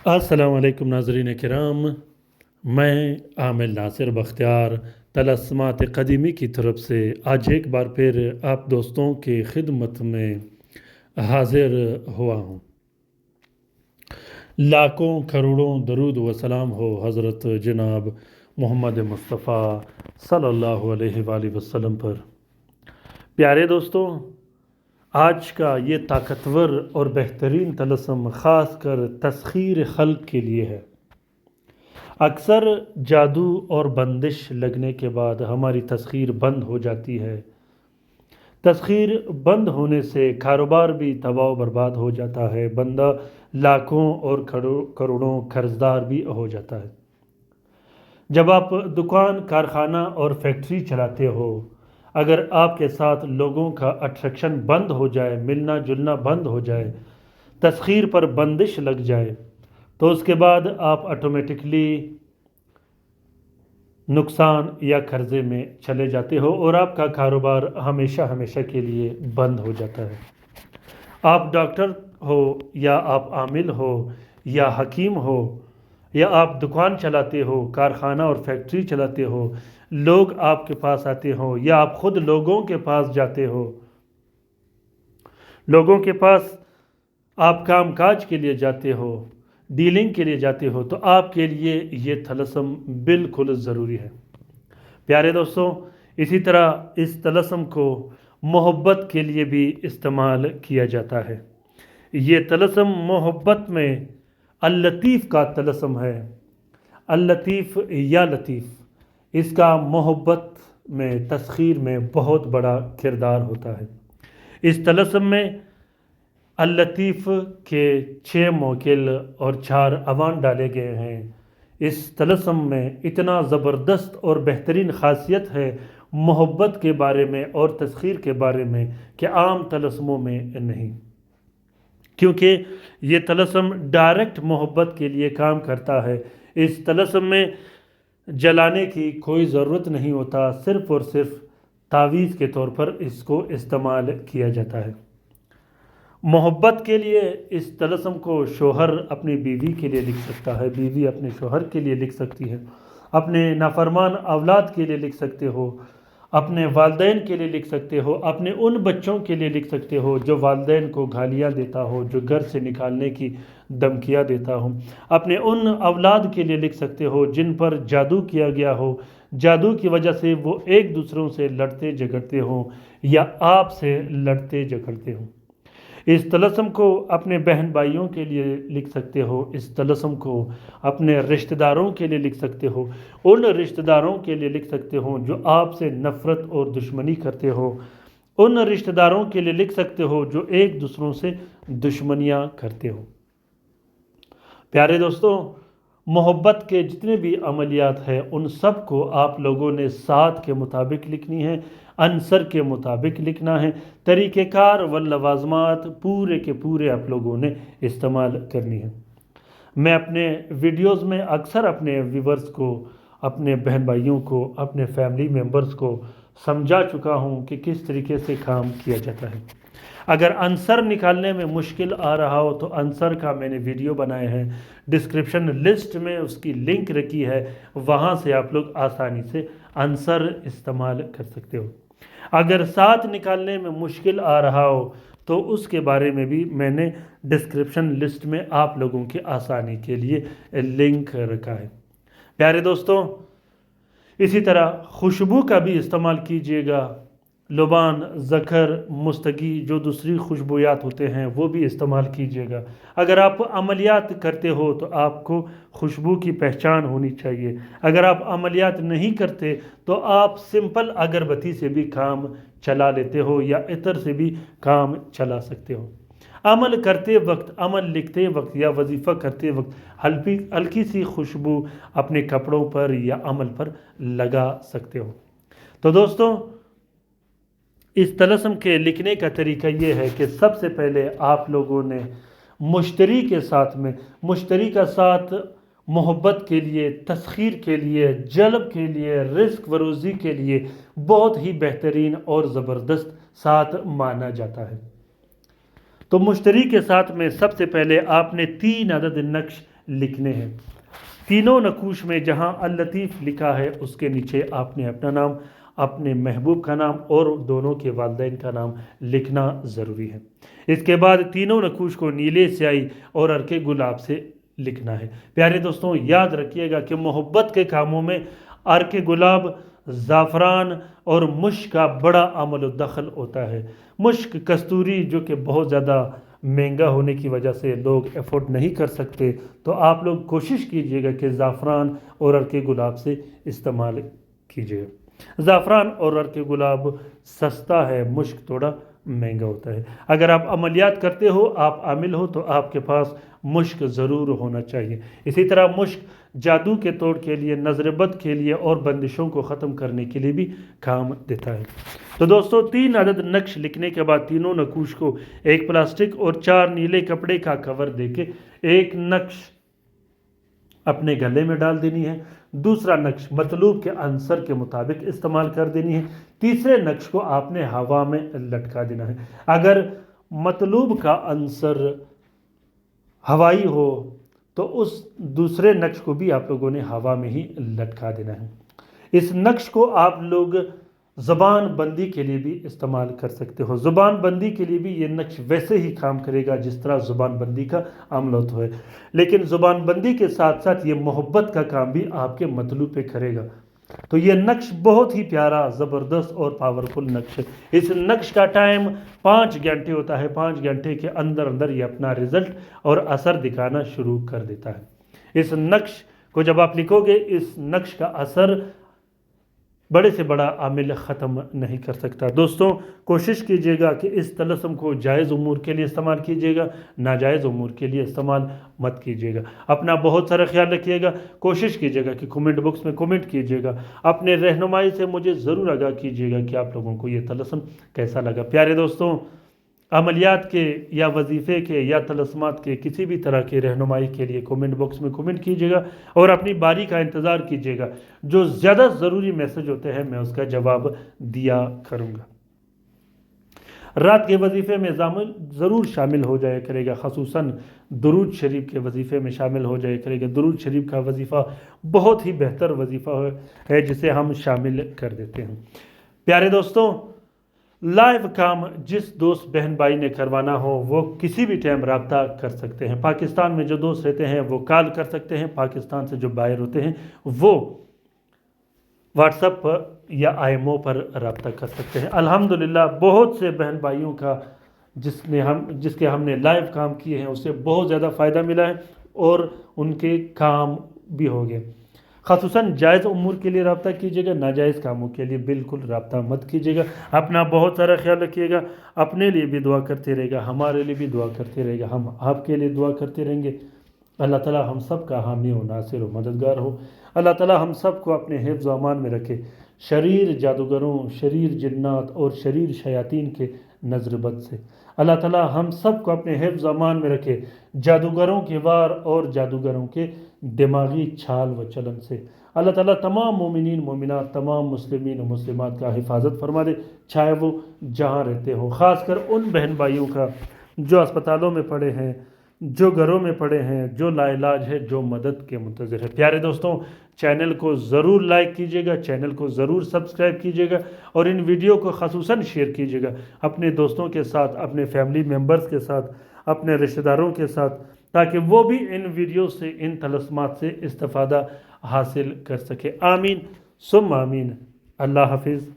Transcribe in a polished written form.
السلام علیکم ناظرین کرام، میں عامر ناصر بختیار طلسمات قدیمی کی طرف سے آج ایک بار پھر آپ دوستوں کی خدمت میں حاضر ہوا ہوں۔ لاکھوں کروڑوں درود و سلام ہو حضرت جناب محمد مصطفیٰ صلی اللہ علیہ وآلہ وسلم پر۔ پیارے دوستوں، آج کا یہ طاقتور اور بہترین طلسم خاص کر تسخیر خلق کے لیے ہے۔ اکثر جادو اور بندش لگنے کے بعد ہماری تسخیر بند ہو جاتی ہے۔ تسخیر بند ہونے سے کاروبار بھی تباہ و برباد ہو جاتا ہے، بندہ لاکھوں اور کروڑوں قرضدار بھی ہو جاتا ہے۔ جب آپ دکان، کارخانہ اور فیکٹری چلاتے ہو، اگر آپ کے ساتھ لوگوں کا اٹریکشن بند ہو جائے، ملنا جلنا بند ہو جائے، تسخیر پر بندش لگ جائے، تو اس کے بعد آپ آٹومیٹکلی نقصان یا قرضے میں چلے جاتے ہو اور آپ کا کاروبار ہمیشہ ہمیشہ کے لیے بند ہو جاتا ہے۔ آپ ڈاکٹر ہو یا آپ عامل ہو یا حکیم ہو یا آپ دکان چلاتے ہو، کارخانہ اور فیکٹری چلاتے ہو، لوگ آپ کے پاس آتے ہو یا آپ خود لوگوں کے پاس جاتے ہو، لوگوں کے پاس آپ کام کاج کے لیے جاتے ہو، ڈیلنگ کے لیے جاتے ہو، تو آپ کے لیے یہ طلسم بالکل ضروری ہے۔ پیارے دوستوں، اسی طرح اس طلسم کو محبت کے لیے بھی استعمال کیا جاتا ہے۔ یہ طلسم محبت میں اللطیف کا طلسم ہے۔ اللطیف یا لطیف، اس کا محبت میں تسخیر میں بہت بڑا کردار ہوتا ہے۔ اس طلسم میں اللطیف کے 6 موکل اور 4 اوان ڈالے گئے ہیں۔ اس طلسم میں اتنا زبردست اور بہترین خاصیت ہے محبت کے بارے میں اور تسخیر کے بارے میں کہ عام طلسموں میں نہیں، کیونکہ یہ طلسم ڈائریکٹ محبت کے لیے کام کرتا ہے۔ اس طلسم میں جلانے کی کوئی ضرورت نہیں ہوتا، صرف اور صرف تعویذ کے طور پر اس کو استعمال کیا جاتا ہے۔ محبت کے لیے اس طلسم کو شوہر اپنی بیوی کے لیے لکھ سکتا ہے، بیوی اپنے شوہر کے لیے لکھ سکتی ہے، اپنے نافرمان اولاد کے لیے لکھ سکتے ہو، اپنے والدین کے لیے لکھ سکتے ہو، اپنے ان بچوں کے لیے لکھ سکتے ہو جو والدین کو گالیاں دیتا ہو، جو گھر سے نکالنے کی دھمکیاں دیتا ہو، اپنے ان اولاد کے لیے لکھ سکتے ہو جن پر جادو کیا گیا ہو، جادو کی وجہ سے وہ ایک دوسروں سے لڑتے جھگڑتے ہوں یا آپ سے لڑتے جھگڑتے ہوں۔ اس طلسم کو اپنے بہن بھائیوں کے لیے لکھ سکتے ہو، اس طلسم کو اپنے رشتہ داروں کے لیے لکھ سکتے ہو، ان رشتہ داروں کے لیے لکھ سکتے ہو جو آپ سے نفرت اور دشمنی کرتے ہو، ان رشتہ داروں کے لیے لکھ سکتے ہو جو ایک دوسروں سے دشمنیاں کرتے ہو۔ پیارے دوستوں، محبت کے جتنے بھی عملیات ہیں ان سب کو آپ لوگوں نے ساتھ کے مطابق لکھنی ہے، عنصر کے مطابق لکھنا ہے، طریقہ کار و لوازمات پورے کے پورے آپ لوگوں نے استعمال کرنی ہے۔ میں اپنے ویڈیوز میں اکثر اپنے ویورز کو، اپنے بہن بھائیوں کو، اپنے فیملی ممبرز کو سمجھا چکا ہوں کہ کس طریقے سے کام کیا جاتا ہے۔ اگر عنصر نکالنے میں مشکل آ رہا ہو تو عنصر کا میں نے ویڈیو بنائے ہیں، ڈسکرپشن لسٹ میں اس کی لنک رکھی ہے، وہاں سے آپ لوگ آسانی سے عنصر استعمال کر سکتے ہو۔ اگر ساتھ نکالنے میں مشکل آ رہا ہو تو اس کے بارے میں بھی میں نے ڈسکرپشن لسٹ میں آپ لوگوں کی آسانی کے لیے لنک رکھا ہے۔ پیارے دوستوں، اسی طرح خوشبو کا بھی استعمال کیجیے گا۔ لبان، زکر، مستگی، جو دوسری خوشبویات ہوتے ہیں وہ بھی استعمال کیجیے گا۔ اگر آپ عملیات کرتے ہو تو آپ کو خوشبو کی پہچان ہونی چاہیے۔ اگر آپ عملیات نہیں کرتے تو آپ سمپل اگربتی سے بھی کام چلا لیتے ہو یا عطر سے بھی کام چلا سکتے ہو۔ عمل کرتے وقت، عمل لکھتے وقت یا وظیفہ کرتے وقت ہلکی سی خوشبو اپنے کپڑوں پر یا عمل پر لگا سکتے ہو۔ تو دوستوں، اس طلسم کے لکھنے کا طریقہ یہ ہے کہ سب سے پہلے آپ لوگوں نے مشتری کا ساتھ محبت کے لیے، تسخیر کے لیے، جلب کے لیے، رزق و روزی کے لیے بہت ہی بہترین اور زبردست ساتھ مانا جاتا ہے۔ تو مشتری کے ساتھ میں سب سے پہلے آپ نے 3 عدد نقش لکھنے ہیں۔ تینوں نقوش میں جہاں اللطیف لکھا ہے اس کے نیچے آپ نے اپنا نام، اپنے محبوب کا نام اور دونوں کے والدین کا نام لکھنا ضروری ہے۔ اس کے بعد تینوں نقوش کو نیلے سیاہی اور عرق گلاب سے لکھنا ہے۔ پیارے دوستوں یاد رکھیے گا کہ محبت کے کاموں میں عرق گلاب، زعفران اور مشک کا بڑا عمل و دخل ہوتا ہے۔ مشک کستوری جو کہ بہت زیادہ مہنگا ہونے کی وجہ سے لوگ افورڈ نہیں کر سکتے، تو آپ لوگ کوشش کیجئے گا کہ زعفران اور عرق گلاب سے استعمال کیجئے گا۔ زعفران اور عرق گلاب سستا ہے، مشک تھوڑا مہنگا ہوتا ہے۔ اگر آپ عملیات کرتے ہو، آپ عامل ہو، تو آپ کے پاس مشک ضرور ہونا چاہیے۔ اسی طرح مشک جادو کے توڑ کے لیے، نظر بد کے لیے اور بندشوں کو ختم کرنے کے لیے بھی کام دیتا ہے۔ تو دوستو 3 عدد نقش لکھنے کے بعد تینوں نقوش کو ایک پلاسٹک اور 4 نیلے کپڑے کا کور دے کے ایک نقش اپنے گلے میں ڈال دینی ہے، دوسرا نقش مطلوب کے عنصر کے مطابق استعمال کر دینی ہے، تیسرے نقش کو آپ نے ہوا میں لٹکا دینا ہے۔ اگر مطلوب کا عنصر ہوائی ہو تو اس دوسرے نقش کو بھی آپ لوگوں نے ہوا میں ہی لٹکا دینا ہے۔ اس نقش کو آپ لوگ زبان بندی کے لیے بھی استعمال کر سکتے ہو۔ زبان بندی کے لیے بھی یہ نقش ویسے ہی کام کرے گا جس طرح زبان بندی کا عمل ہوتا ہے، لیکن زبان بندی کے ساتھ ساتھ یہ محبت کا کام بھی آپ کے مطلوب پہ کرے گا۔ تو یہ نقش بہت ہی پیارا، زبردست اور پاورفل نقش ہے۔ اس نقش کا ٹائم 5 گھنٹے ہوتا ہے۔ 5 گھنٹے کے اندر اندر یہ اپنا رزلٹ اور اثر دکھانا شروع کر دیتا ہے۔ اس نقش کو جب آپ لکھو گے، اس نقش کا اثر بڑے سے بڑا عامل ختم نہیں کر سکتا۔ دوستوں کوشش کیجئے گا کہ اس طلسم کو جائز امور کے لیے استعمال کیجئے گا، ناجائز امور کے لیے استعمال مت کیجئے گا۔ اپنا بہت سارا خیال رکھیے گا۔ کوشش کیجئے گا کہ کمنٹ باکس میں کمنٹ کیجئے گا، اپنے رہنمائی سے مجھے ضرور آگاہ کیجئے گا کہ آپ لوگوں کو یہ طلسم کیسا لگا۔ پیارے دوستوں عملیات کے یا وظیفے کے یا طلسمات کے کسی بھی طرح کے رہنمائی کے لیے کمنٹ باکس میں کمنٹ کیجئے گا اور اپنی باری کا انتظار کیجئے گا۔ جو زیادہ ضروری میسج ہوتے ہیں میں اس کا جواب دیا کروں گا۔ رات کے وظیفے میں ضرور شامل ہو جایا کرے گا، خصوصاً درود شریف کے وظیفے میں شامل ہو جایا کرے گا۔ درود شریف کا وظیفہ بہت ہی بہتر وظیفہ ہے جسے ہم شامل کر دیتے ہیں۔ پیارے دوستوں لائیو کام جس دوست بہن بھائی نے کروانا ہو وہ کسی بھی ٹائم رابطہ کر سکتے ہیں۔ پاکستان میں جو دوست رہتے ہیں وہ کال کر سکتے ہیں، پاکستان سے جو باہر ہوتے ہیں وہ واٹس ایپ پر یا IMO پر رابطہ کر سکتے ہیں۔ الحمدللہ بہت سے بہن بھائیوں کا جس کے ہم نے لائیو کام کیے ہیں اسے بہت زیادہ فائدہ ملا ہے اور ان کے کام بھی ہو گئے۔ خصوصاً جائز امور کے لیے رابطہ کیجئے گا، ناجائز کاموں کے لیے بالکل رابطہ مت کیجئے گا۔ اپنا بہت سارا خیال رکھیے گا، اپنے لیے بھی دعا کرتے رہے گا، ہمارے لیے بھی دعا کرتے رہے گا، ہم آپ کے لیے دعا کرتے رہیں گے۔ اللہ تعالیٰ ہم سب کا حامی و ناصر و مددگار ہو۔ اللہ تعالیٰ ہم سب کو اپنے حفظ و امان میں رکھے، شریر جادوگروں، شریر جنات اور شریر شیاطین کے نظر بد سے۔ اللہ تعالیٰ ہم سب کو اپنے حفظ و امان میں رکھے، جادوگروں کے وار اور جادوگروں کے دماغی چھال و چلن سے۔ اللہ تعالیٰ تمام مومنین مومنات، تمام مسلمین و مسلمات کا حفاظت فرما دے، چاہے وہ جہاں رہتے ہو۔ خاص کر ان بہن بھائیوں کا جو اسپتالوں میں پڑے ہیں، جو گھروں میں پڑے ہیں، جو لا علاج ہے، جو مدد کے منتظر ہے۔ پیارے دوستوں چینل کو ضرور لائک کیجئے گا، چینل کو ضرور سبسکرائب کیجئے گا اور ان ویڈیو کو خصوصاً شیئر کیجئے گا اپنے دوستوں کے ساتھ، اپنے فیملی ممبرز کے ساتھ، اپنے رشتہ داروں کے ساتھ، تاکہ وہ بھی ان ویڈیو سے، ان طلسمات سے استفادہ حاصل کر سکے۔ آمین ثم آمین۔ اللہ حافظ۔